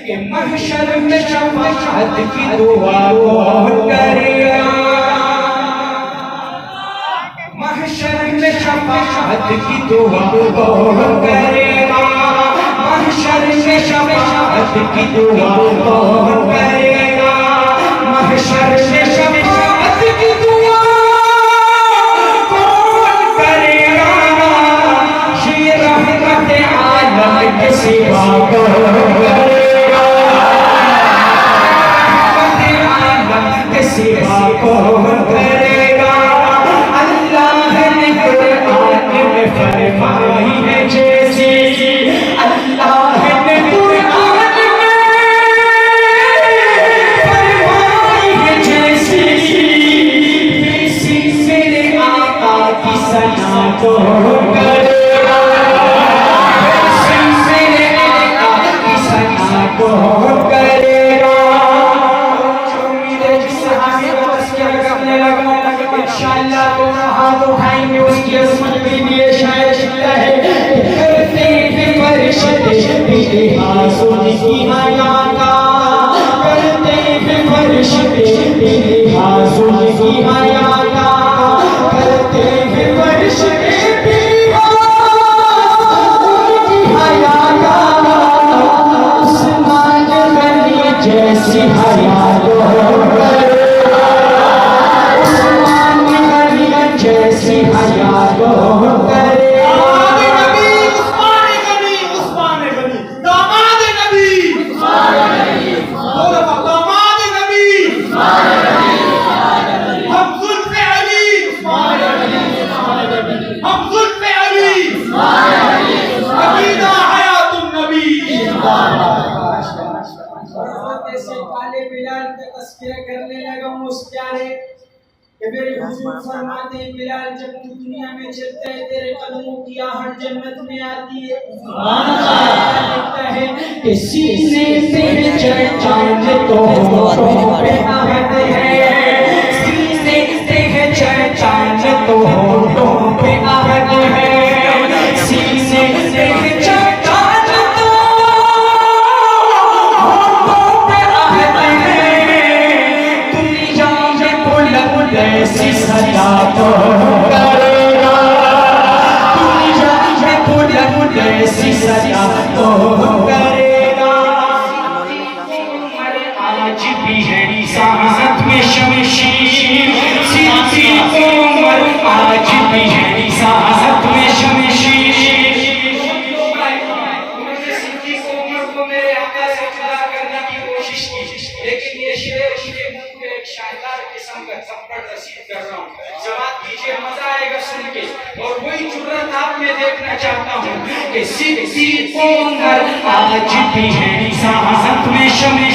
कि महशर में शफाअत की दुआ कौन करेगा, महशर में शफाअत की दुआ कौन करेगा, महशर में शफाअत की दुआ कौन करेगा, महशर में शफाअत की दुआ कौन करेगा, ये रहमत आलम के सिवा कौन करेगा, रहमत आलम के सिवा कौन करेगा। अल्लाह ने कुरान में फरमाई है जैसी, अल्लाह ने कुरान में फरमाई है जैसी, मेरे आका की सना कौन करेगा, मेरे आका की सना कौन करेगा। इंशाअल्लाह दोनों हाथ उठाएंगे उसकी अज़मत के लिए। शायर लिखता है करते हैं फरिश्ते लिहाज़ों की हया का, करते हैं फरिश्ते लिहाज़ों की हया का, करते हैं फरिश्ते लिहाज़ों की हया का, उस्मान गनी जैसी हया जैसी हया कौन करेगा। उस्मान गनी दामाद नबी, दामाद नबी, हम जुल्फ़े अली, हम जुल्फ़े अली, अकीदा हयातुन नबी। ऐसे काले बिलाल का तस्करा करने लगा उस प्यारे कि मेरे हुजूर फरमाते हैं बिलाल जब तू दुनिया में चलता है तेरे कदमों की आहट जन्नत में आती है। सुभान अल्लाह लिखता है कि सीने पे चांद तो होठों पे आहट है, सीने पे चांद तो होठों पे आहट है, सीने पे चांद तो होठों पे आहट है, दुनिया में बुलंद ऐसी सदा कौन करेगा, दुनिया में बुलंद ऐसी सदा कौन करेगा। आज भी है साथ में शमशीर, सिद्दीक़ उमर आज भी है साथ में शमशीर। उन्होंने सिद्दीक़ उमर को मेरे आका से जुदा करने की कोशिश की, लेकिन ये शेर के मुंह में एक शानदार किस्म का थप्पड़ रसीद कर रहा हूँ। समाअत कीजिए, मजा आएगा सुन के। और वही जुर्रत आप में देखना चाहता हूँ कि सिद्दीक़ उमर आज भी है साथ में शमशीर।